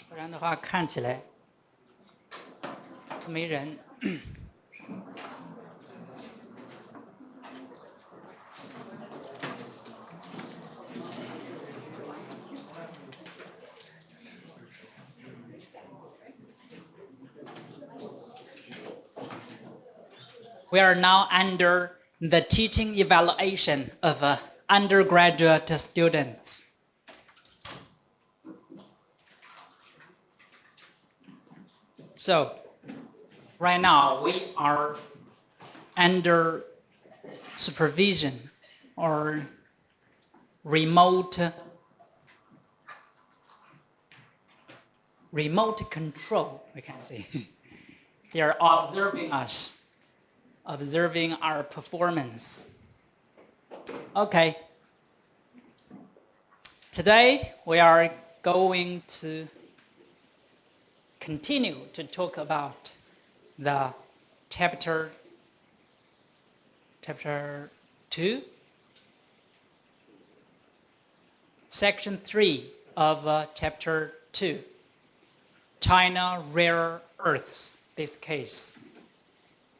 不然的话看起来没人。We are now under the teaching evaluation of undergraduate students. So, right now we are under supervision or remote control, we can say. They are observing us, observing our performance. Okay. Today we are going to continue to talk about the chapter 2, section 3 of chapter 2, China rare earths, this case.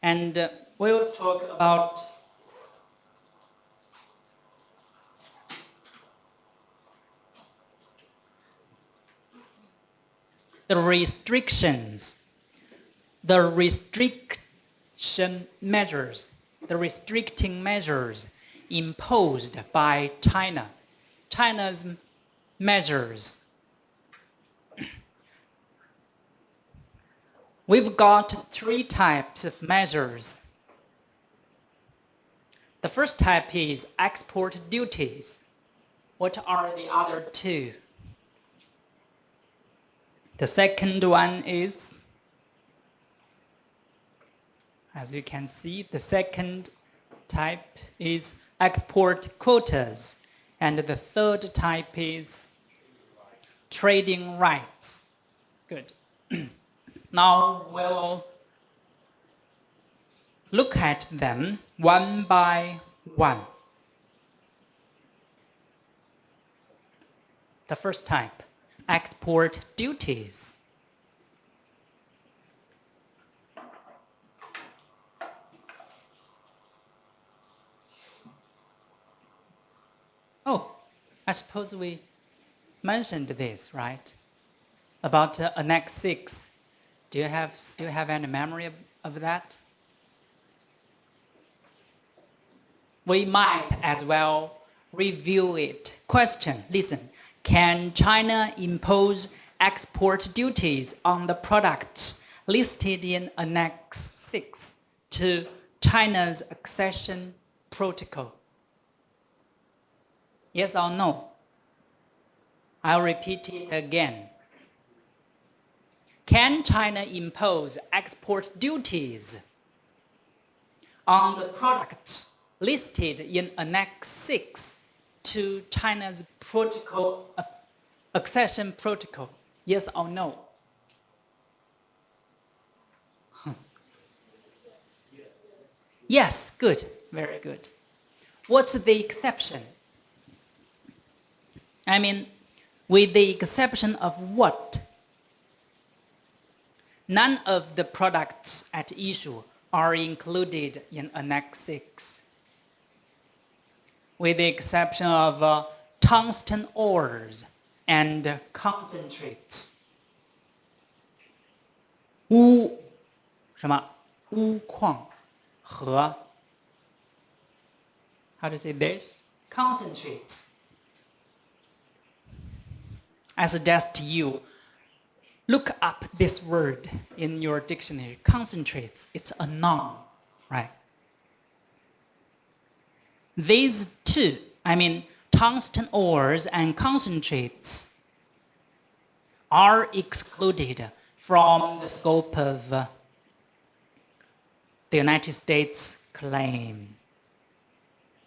And we'll talk about the restrictions, the restriction measures, the restricting measures imposed by China, China's measures. We've got 3 types of measures. The first type is export duties. What are the other 2? The second one is, as you can see, the second type is export quotas. And the third type is trading rights. Good. Now we'll look at them one by one. The first type, export duties. Oh, I suppose we mentioned this, right? About Annex 6. Do you still have any memory of that? We might as well review it. Question, listen. Can China impose export duties on the products listed in Annex 6 to China's accession protocol? Yes or no? I'll repeat it again. Can China impose export duties on the products listed in Annex 6 to China's protocol, accession protocol? Yes or no? Yes, good, very good. What's the exception? I mean, with the exception of what? None of the products at issue are included in Annex 6. With the exception of tungsten ores and concentrates. 钨矿和 how to say this? Concentrates. I suggest you look up this word in your dictionary. Concentrates. It's a noun, right? These two, tungsten ores and concentrates, are excluded from the scope of the United States claim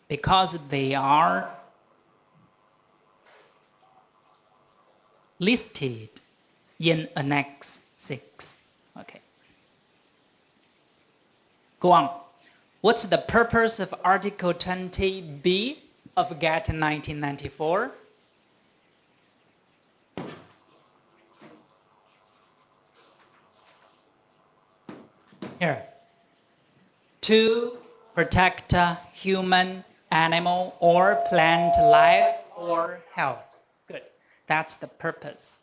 because they are listed in Annex 6. Okay. Go on. What's the purpose of Article 20B of GATT 1994? Here. To protect human, animal, or plant life or health. Good. That's the purpose.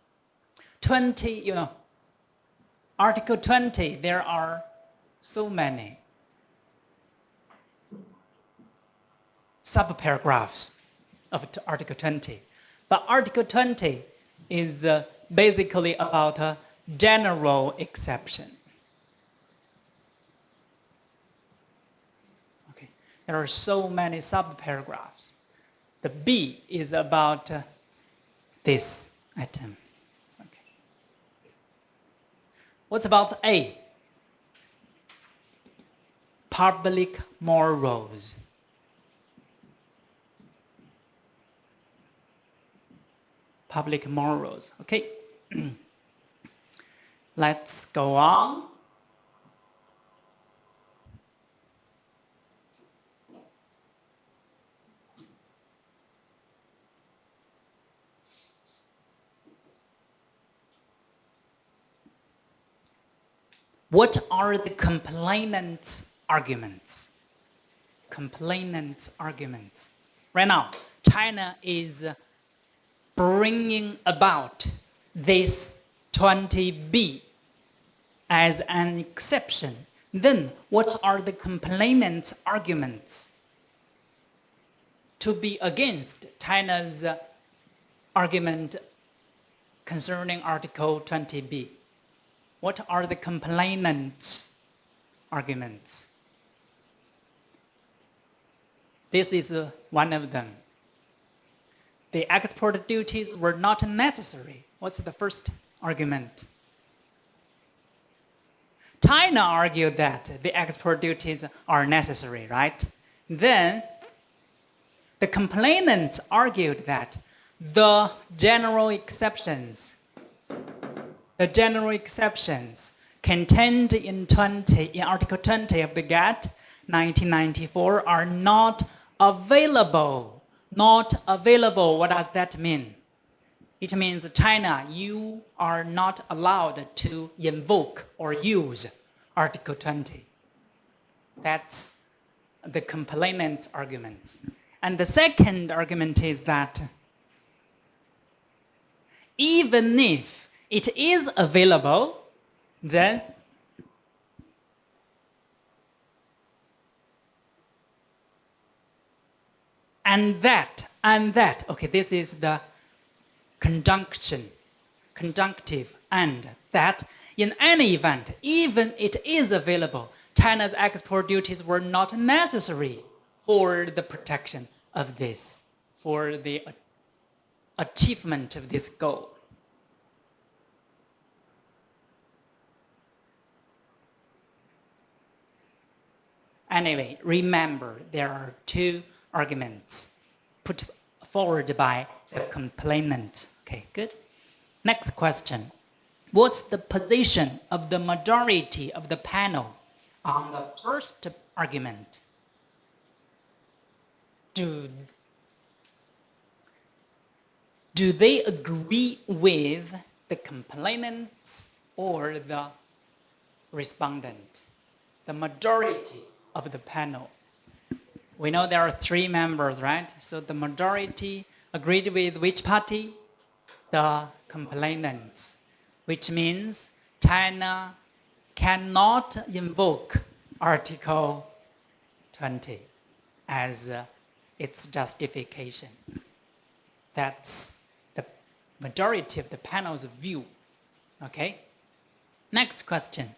20, Article 20, there are so many subparagraphs of Article 20. But Article 20 is basically about a general exception. Okay. There are so many subparagraphs. The B is about this item. Okay. What about A? Public morals. Public morals. Okay. Let's go on. What are the complainant's arguments? Complainant's arguments. Right now, China is bringing about this 20B as an exception. Then what are the complainant's arguments to be against China's argument concerning Article 20B? What are the complainant's arguments? This is one of them. The export duties were not necessary. What's the first argument? China argued that the export duties are necessary, right? Then the complainants argued that the general exceptions contained in Article 20 of the GATT 1994 are not available. Not available, what does that mean? It means China, you are not allowed to invoke or use Article 20. That's the complainant's argument. And the second argument is that even if it is available, then and that, okay, this is the conjunctive, and that in any event, even it is available, China's export duties were not necessary for the protection of this, for the achievement of this goal. Anyway, remember, there are two arguments put forward by the complainant. Okay, good. Next question. What's the position of the majority of the panel on the first argument? Do they agree with the complainant or the respondent? The majority of the panel. We know there are 3 members, right? So the majority Agreed with which party? The complainants, which means China cannot invoke Article 20 as its justification. That's the majority of the panel's view. Okay? Next question.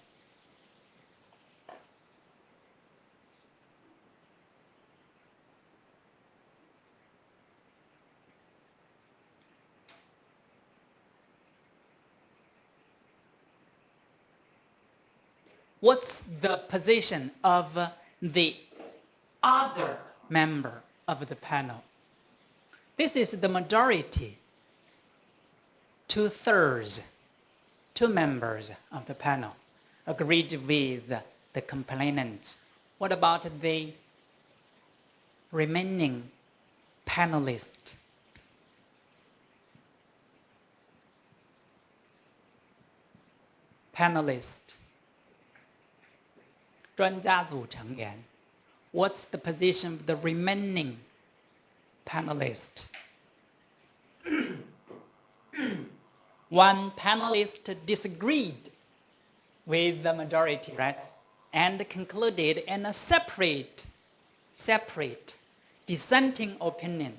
What's the position of the other member of the panel? This is the majority. 2/3, 2 members of the panel agreed with the complainants. What about the remaining panelists? Panelist. 专家组成员. What's the position of the remaining panelist? One panelist disagreed with the majority, right? And concluded in a separate dissenting opinion.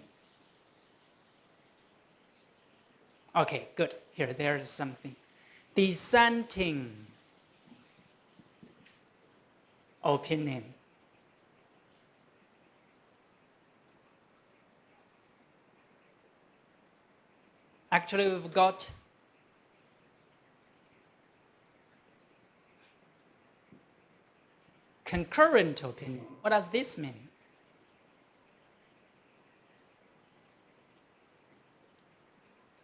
Okay, good. Here, there's something. Dissenting opinion. Actually, we've got concurrent opinion. What does this mean?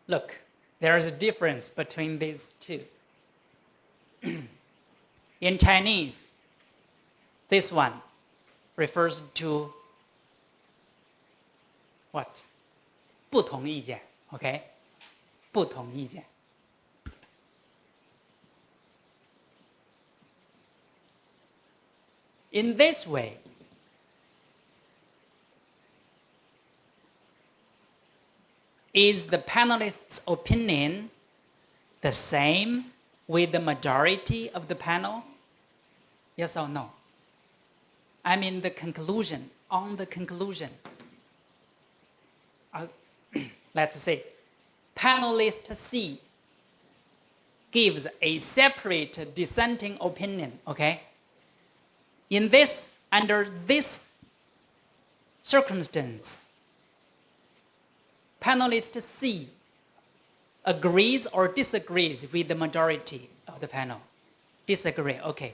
Look, there is a difference between these two. In Chinese, this one refers to what? 不同意见, okay? 不同意见. In this way, is the panelist's opinion the same with the majority of the panel? Yes or no? I mean the conclusion, on the conclusion. Let's say, panelist C gives a separate dissenting opinion, okay? Under this circumstance, panelist C agrees or disagrees with the majority of the panel. Disagree, okay.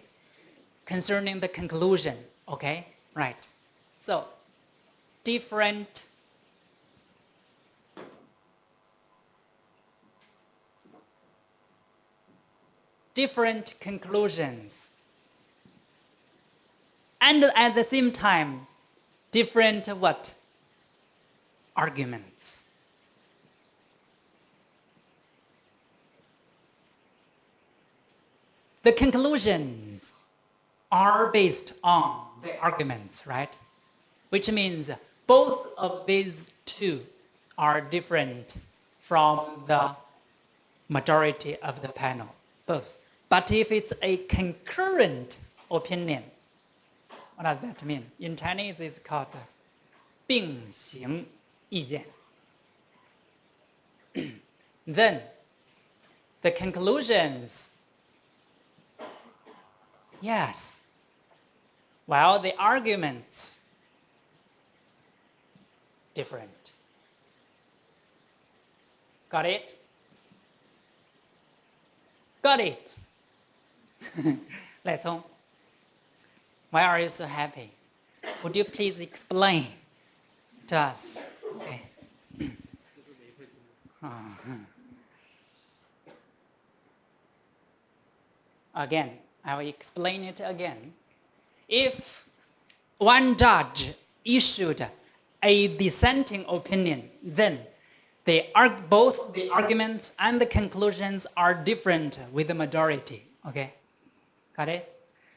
Concerning the conclusion, okay, right. So, different conclusions. And at the same time, different what? Arguments. The conclusions are based on the arguments, right? Which means both of these two are different from the majority of the panel, both. But if it's a concurrent opinion, what does that mean? In Chinese, it's called 并行意见. Then, the conclusions, yes, while the arguments, different. Got it? Got it. Let's on. Why are you so happy? Would you please explain to us? Okay. Again, I will explain it again. If one judge issued a dissenting opinion, then both the arguments and the conclusions are different with the majority. Okay? Got it?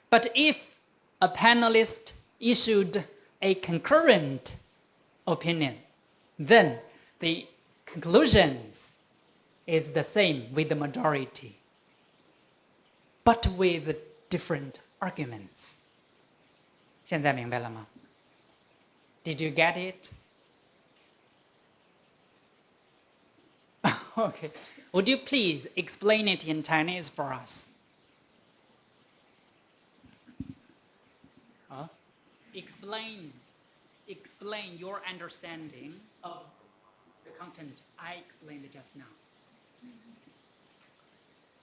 But if a panelist issued a concurrent opinion, then the conclusions is the same with the majority, but with different arguments. 现在明白了吗？ Did you get it? Okay. Would you please explain it in Chinese for us? Explain your understanding of the content I explained just now.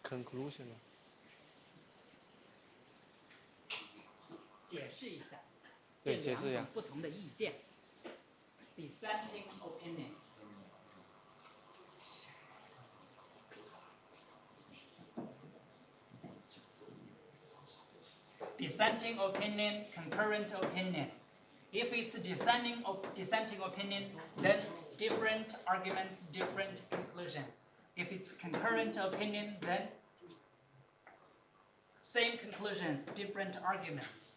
Conclusion. 解释一下，对，解释一下。这两种不同的意见。Dissenting opinion. Dissenting opinion, concurrent opinion. If it's dissenting opinion, then different arguments, different conclusions. If it's concurrent opinion, then same conclusions, different arguments.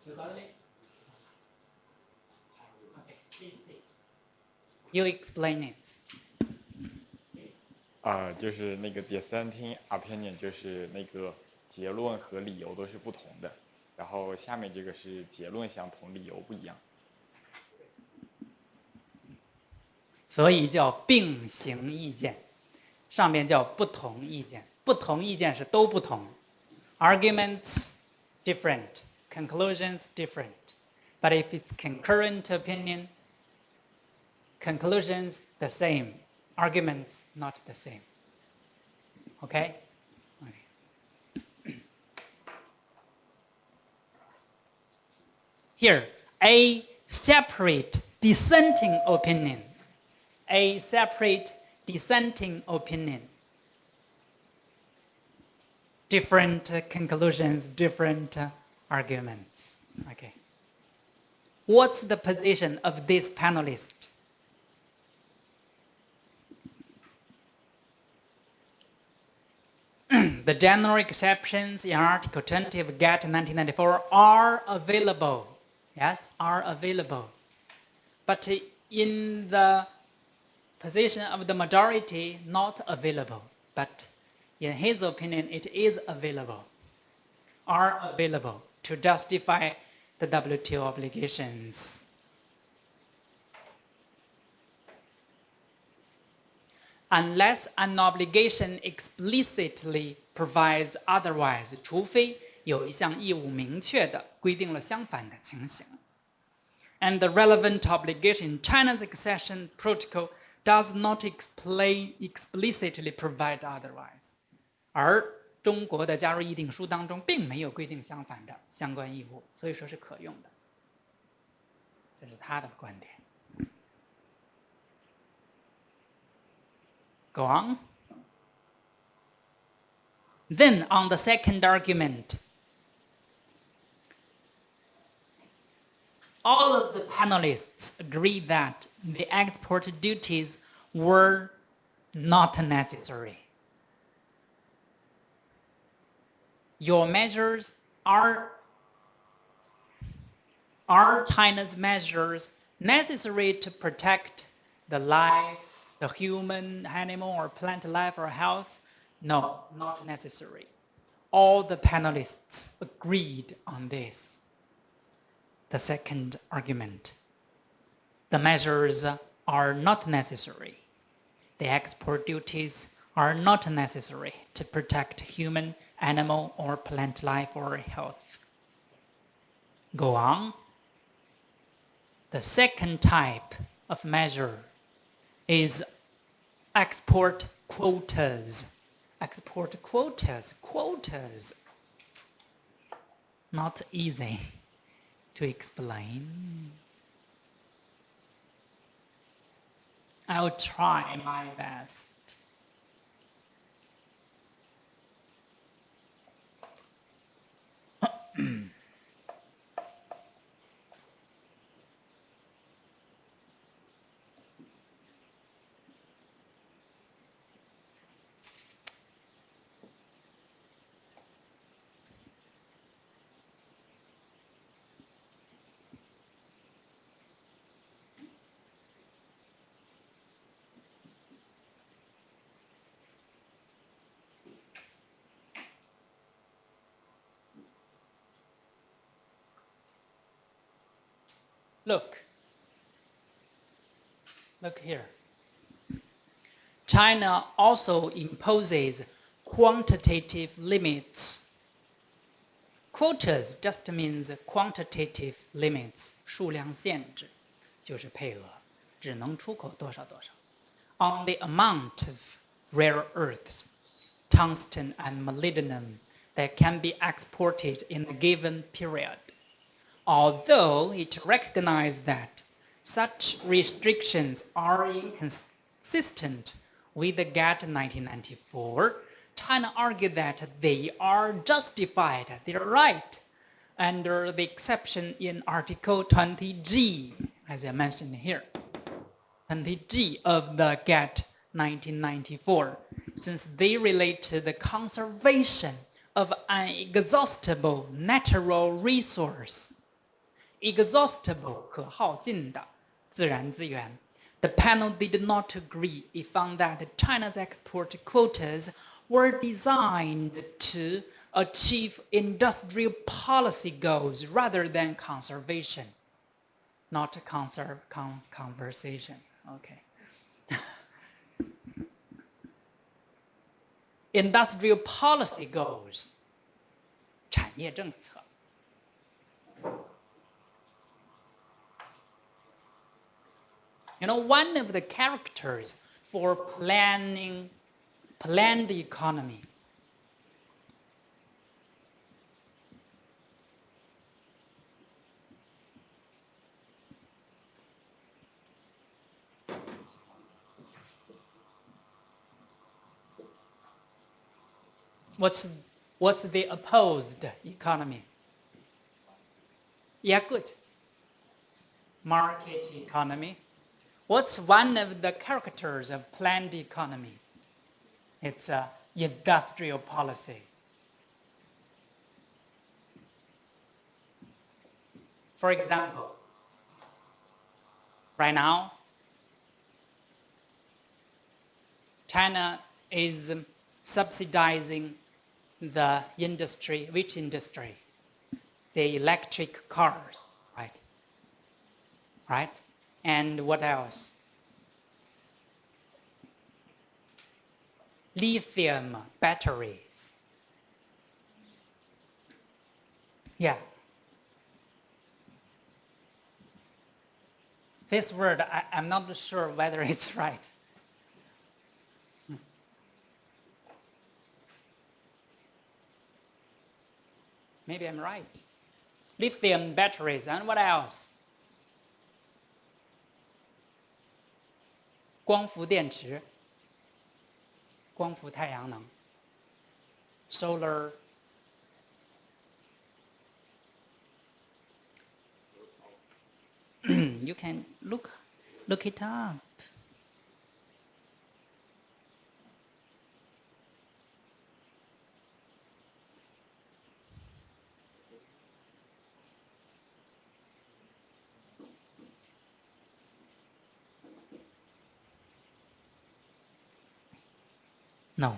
You got it? Okay, please state. You explain it. 就是那个 dissenting opinion， 就是那个结论和理由都是不同的，然后下面这个是结论相同，理由不一样。所以叫并行意见，上面叫不同意见。不同意见是都不同 ，arguments different, conclusions different. But if it's concurrent opinion, conclusions the same, arguments not the same. Okay? Here, a separate dissenting opinion. A separate dissenting opinion. Different conclusions, different arguments. Okay. What's the position of this panelist? The general exceptions in Article 20 of GATT 1994 are available. Yes, are available. But in the position of the majority, not available. But in his opinion, it is available. Are available to justify the WTO obligations. Unless an obligation explicitly provides otherwise, 除非有一项义务明确地规定了相反的情形。And the relevant obligation, China's accession protocol, does not explicitly provide otherwise. 而中国的加入议定书当中并没有规定相反的相关义务，所以说是可用的。这是他的观点。Go on. Then on the second argument, all of the panelists agree that the export duties were not necessary. Your measures are China's measures necessary to protect the life, the human, animal, or plant life or health? No, not necessary. All the panelists agreed on this. The second argument. The measures are not necessary. The export duties are not necessary to protect human, animal, or plant life or health. Go on. The second type of measure is export quotas. Export quotas. Not easy to explain. I'll try my best. Look here. China also imposes quantitative limits. Quotas just means quantitative limits, 数量限制就是配额，只能出口多少多少。On the amount of rare earths, tungsten and molybdenum that can be exported in a given period. Although it recognized that such restrictions are inconsistent with the GATT 1994, China argued that they are justified, they're right, under the exception in Article 20G, as I mentioned here, 20G of the GATT 1994, since they relate to the conservation of an inexhaustible natural resource. Exhaustible 可耗尽的自然资源. The panel did not agree. It found that China's export quotas were designed to achieve industrial policy goals rather than conservation, not conversation. Okay. Industrial policy goals, 产业政策. You know, one of the characters for planned economy what's the opposed economy? Yeah, good. Market economy. What's one of the characters of planned economy? It's industrial policy. For example, right now, China is subsidizing the industry. Which industry? The electric cars, right? Right? And what else? Lithium batteries. Yeah. This word, I'm not sure whether it's right. Maybe I'm right. Lithium batteries, and what else? 光伏电池，光伏太阳能 ，solar. You can look it up. No.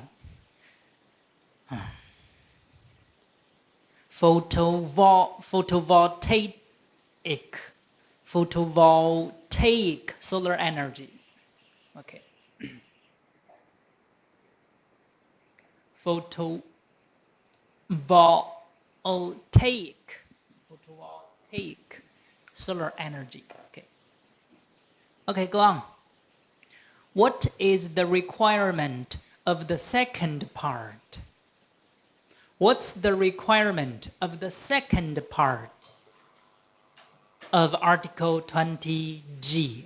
Photovoltaic solar energy. Okay. Photovoltaic solar energy. Okay. Okay, go on. What is the requirement of the second part? What's the requirement of the second part of Article 20G?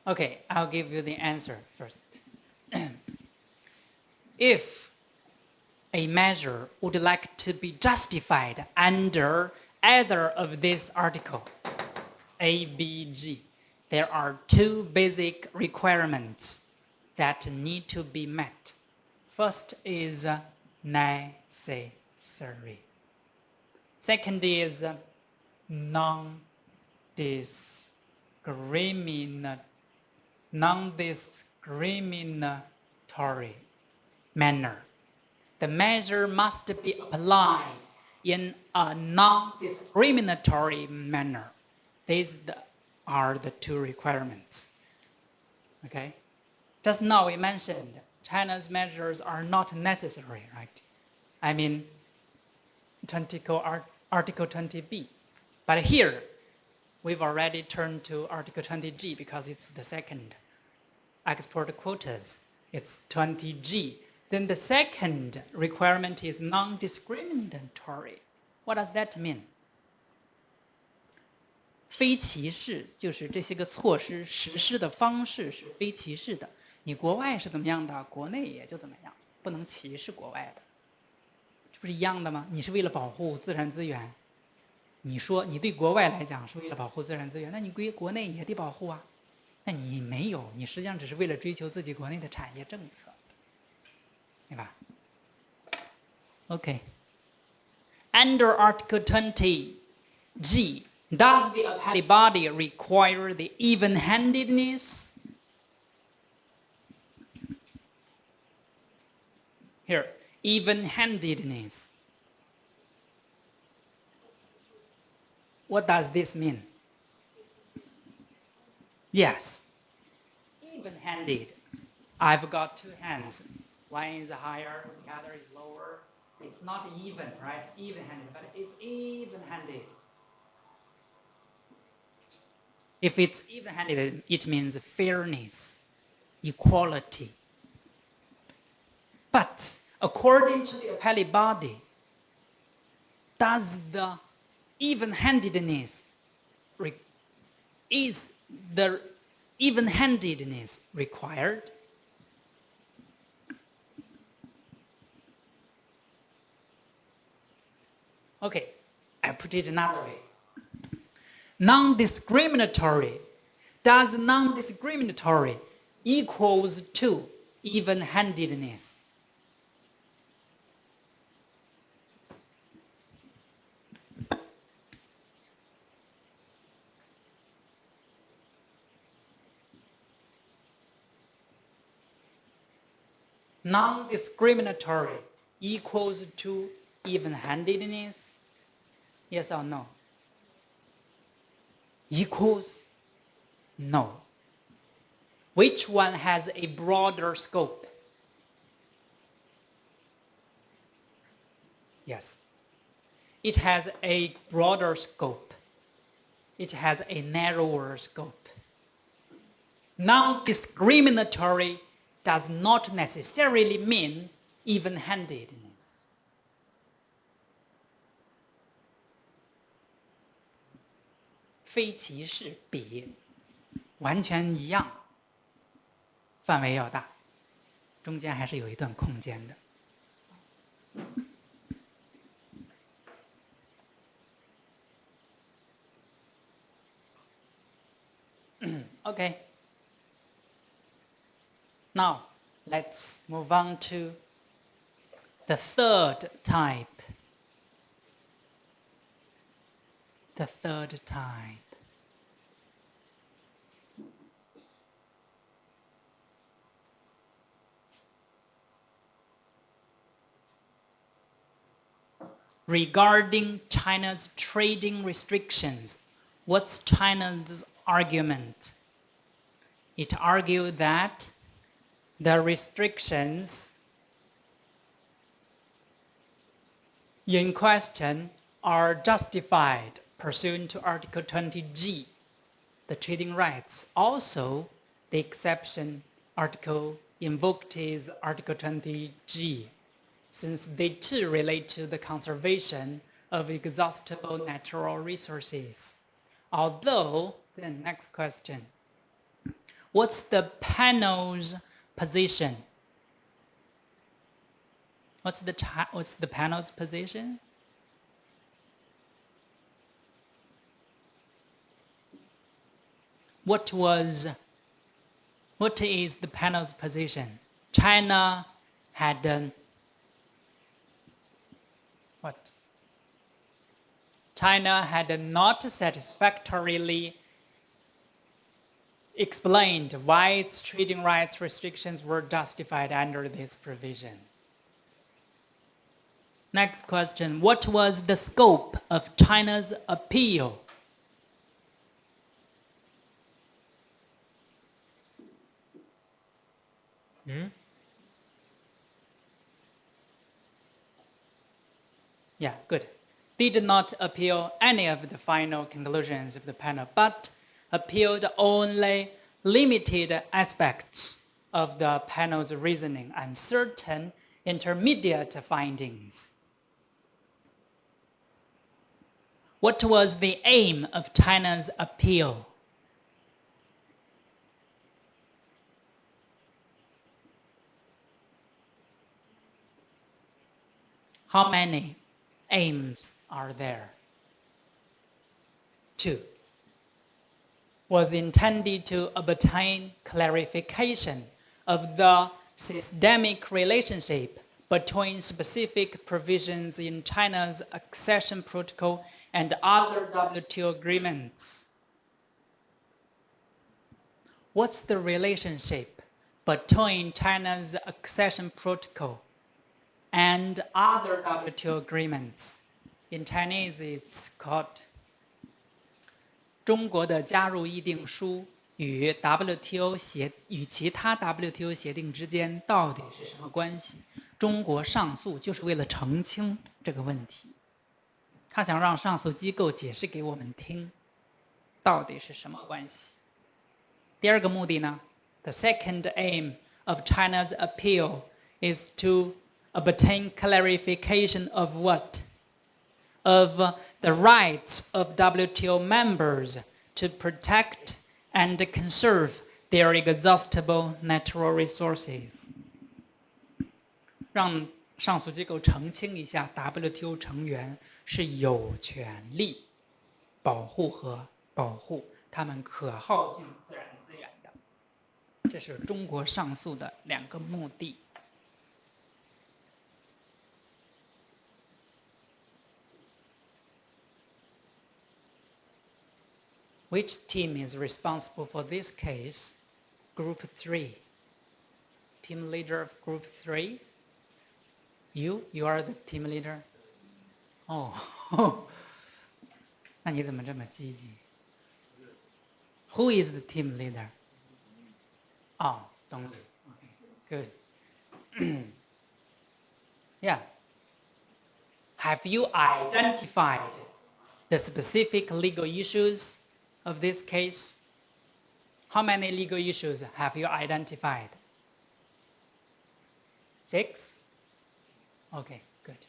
Okay, I'll give you the answer first. If a measure would like to be justified under either of this article, A, B, G, there are two basic requirements. that need to be met. First is necessary. Second is non-discriminatory manner. The measure must be applied in a non-discriminatory manner. These are the two requirements. Okay? Just now we mentioned China's measures are not necessary, right? I mean, Article 20B. But here, we've already turned to Article 20G because it's the second export quotas. It's 20G. Then the second requirement is non-discriminatory. What does that mean? 非歧视就是这些个措施实施的方式是非歧视的。你国外是怎么样的，国内也就怎么样，不能歧视国外的。这不是一样的吗？你是为了保护自然资源，你说你对国外来讲是为了保护自然资源，那你归国内也得保护啊。那你没有，你实际上只是为了追求自己国内的产业政策，对吧 ？Okay. Under Article 20G, does the appellate body require the even-handedness? Here, even-handedness. What does this mean? Yes, even-handed. I've got two hands. One is higher, the other is lower. It's not even, right? Even-handed, but it's even-handed. If it's even-handed, it means fairness, equality. But according to the appellate body, does the even-handedness is the even-handedness required? Okay, I put it another way. Non-discriminatory. Does non-discriminatory equals to even-handedness? Non-discriminatory equals to even-handedness? Yes or no? Equals? No. Which one has a broader scope? Yes. It has a broader scope. It has a narrower scope. Non-discriminatory does not necessarily mean even-handedness. 非歧视比完全一样，范围要大，中间还是有一段空间的。Okay. Now, let's move on to the third type. The third type. Regarding China's trading restrictions, what's China's argument? It argued that the restrictions in question are justified pursuant to Article 20G, the trading rights. Also, the exception article invoked is Article 20G, since they too relate to the conservation of exhaustible natural resources. Although, the next question, what's the panel's position? What's the panel's position? What was What is the panel's position? China had what? China had not satisfactorily explained why its trading rights restrictions were justified under this provision. Next question, what was the scope of China's appeal? Yeah, good. Did not appeal any of the final conclusions of the panel, but appealed only limited aspects of the panel's reasoning and certain intermediate findings. What was the aim of China's appeal? How many aims are there? 2. Was intended to obtain clarification of the systemic relationship between specific provisions in China's accession protocol and other WTO agreements. What's the relationship between China's accession protocol and other WTO agreements? In Chinese, it's called 中国的加入议定书与 WTO 与其他 WTO 协定之间到底是什么关系？中国上诉就是为了澄清这个问题，他想让上诉机构解释给我们听，到底是什么关系。第二个目的呢 ，the second aim of China's appeal is to obtain clarification of what? Of the rights of WTO members to protect and conserve their exhaustible natural resources. 让上诉机构澄清一下 WTO 成员是有权利保护和保护他们可耗尽自然资源的。这是中国上诉的两个目的。Which team is responsible for this case? Group 3. Team leader of Group 3? You are the team leader? Oh, 那你怎么这么积极 Who is the team leader? Oh, Dong Li. Good. Yeah. Have you identified the specific legal issues of this case? How many legal issues have you identified? 6? Okay, good.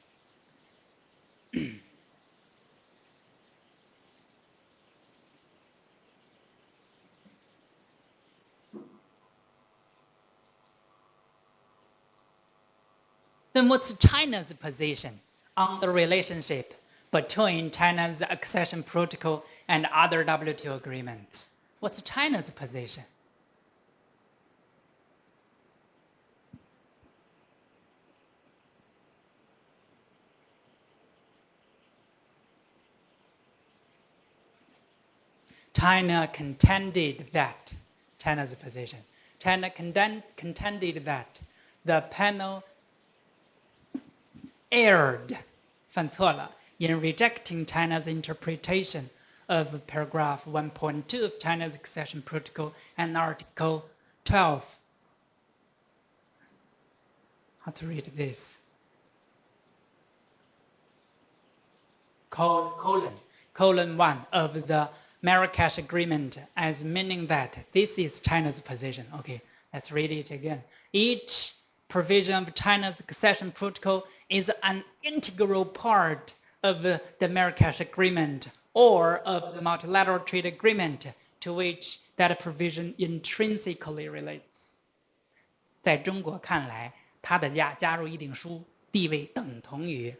Then what's China's position on the relationship between China's accession protocol and other WTO agreements? What's China's position? China contended that, China's position, China contended that the panel erred, 犯错了 in rejecting China's interpretation of paragraph 1.2 of China's accession protocol and Article 12. How to read this? Colon 1 of the Marrakesh Agreement as meaning that this is China's position. Okay, let's read it again. Each provision of China's accession protocol is an integral part of the Marrakesh Agreement or of the multilateral trade agreement to which that provision intrinsically relates. 在中国看来，它的加入议定书地位等同于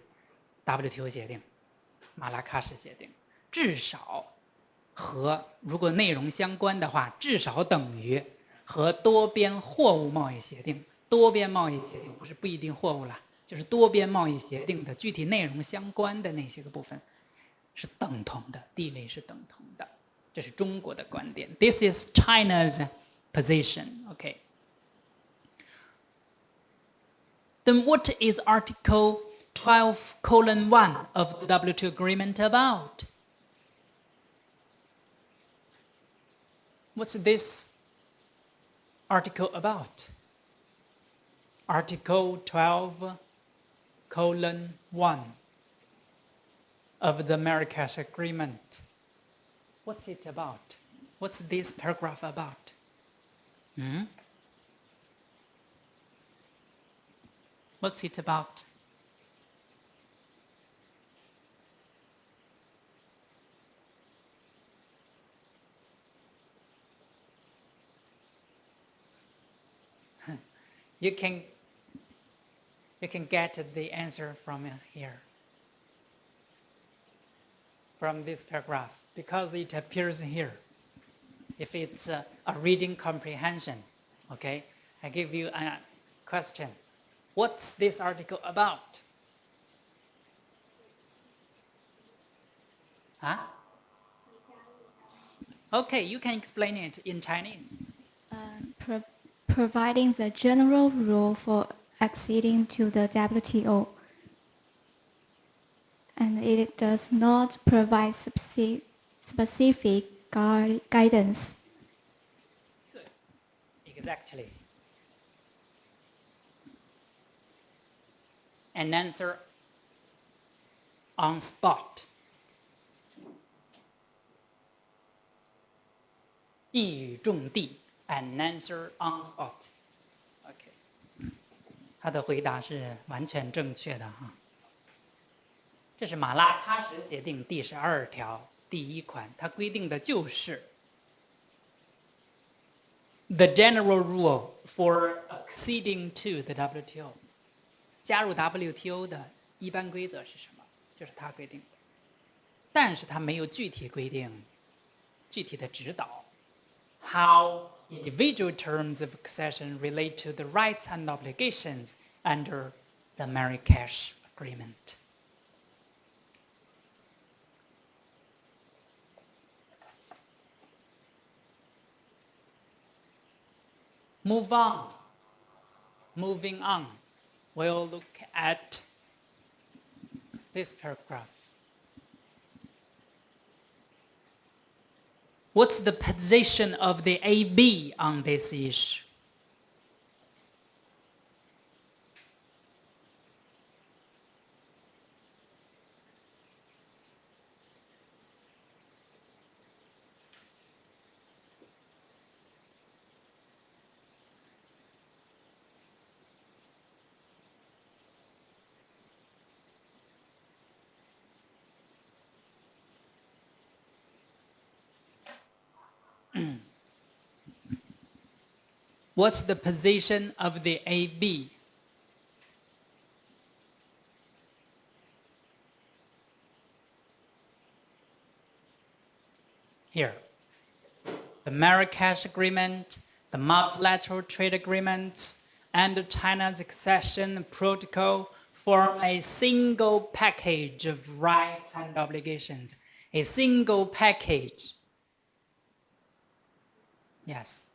WTO 协定、马拉喀什协定，至少和如果内容相关的话，至少等于和多边货物贸易协定。多边贸易协定不一定货物啦，就是多边贸易协定的具体内容相关的那些个部分是等同的，地位是等同的。这是中国的观点。This is China's position. Okay. Then what is Article 12:1 of the WTO agreement about? What's this article about? Article 12:1 of the Marrakesh Agreement. What's it about? What's this paragraph about? What's it about? You can get the answer from here, from this paragraph, because it appears here. If it's a reading comprehension, okay? I give you a question. What's this article about? Huh? Okay, you can explain it in Chinese. Providing the general rule for acceding to the WTO, and it does not provide specific guidance. Good. Exactly. An answer on spot. 一语中的 An answer on spot. OK. 他的回答是完全正确的哈。这是马拉喀什协定第12条第1款，它规定的就是 the general rule for acceding to the WTO. 加入 WTO 的一般规则是什么？就是它规定的，但是它没有具体规定、具体的指导。How individual terms of accession relate to the rights and obligations under the Marrakesh Agreement. Moving on, we'll look at this paragraph. What's the position of the AB on this issue? What's the position of the AB? Here, the Marrakesh Agreement, the multilateral trade agreements, and China's accession protocol form a single package of rights and obligations. A single package. Yes.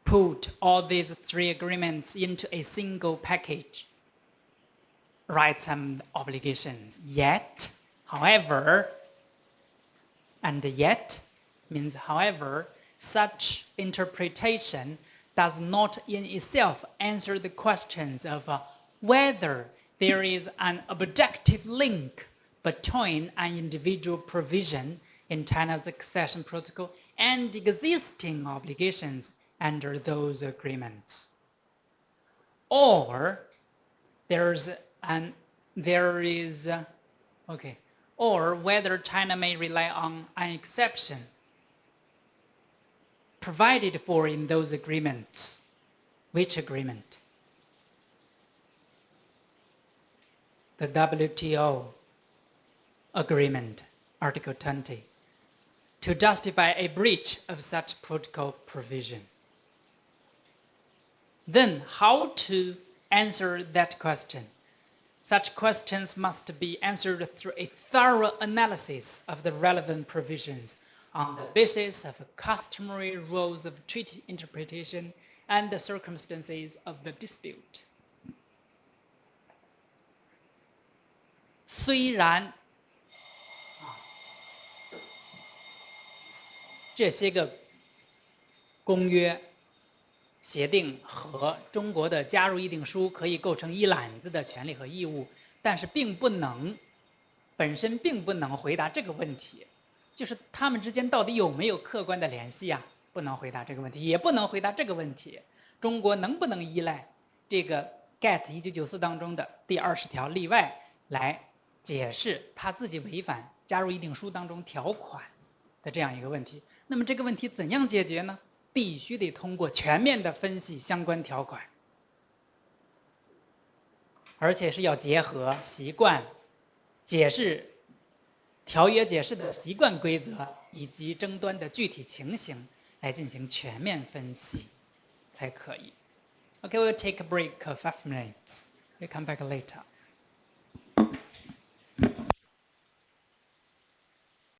Put all these 3 agreements into a single package. Rights and obligations. Yet, however, and yet means however, such interpretation does not in itself answer the questions of whether there is an objective link between an individual provision in China's accession protocol and existing obligations under those agreements. Or or whether China may rely on an exception provided for in those agreements. Which agreement? The WTO agreement, Article 20. to justify a breach of such protocol provision. Then, how to answer that question? Such questions must be answered through a thorough analysis of the relevant provisions on the basis of customary rules of treaty interpretation and the circumstances of the dispute. 虽然这些个公约、协定和中国的加入议定书可以构成一揽子的权利和义务，但是本身并不能回答这个问题，就是他们之间到底有没有客观的联系啊？不能回答这个问题，也不能回答这个问题：中国能不能依赖这个 GATT 1994当中的第20条例外来解释他自己违反加入议定书当中条款的这样一个问题？那么这个问题怎样解决呢？必须得通过全面的分析相关条款，而且是要结合习惯解释条约解释的习惯规则以及争端的具体情形来进行全面分析才可以。Okay, we'll take a break of 5 minutes. We'll come back later.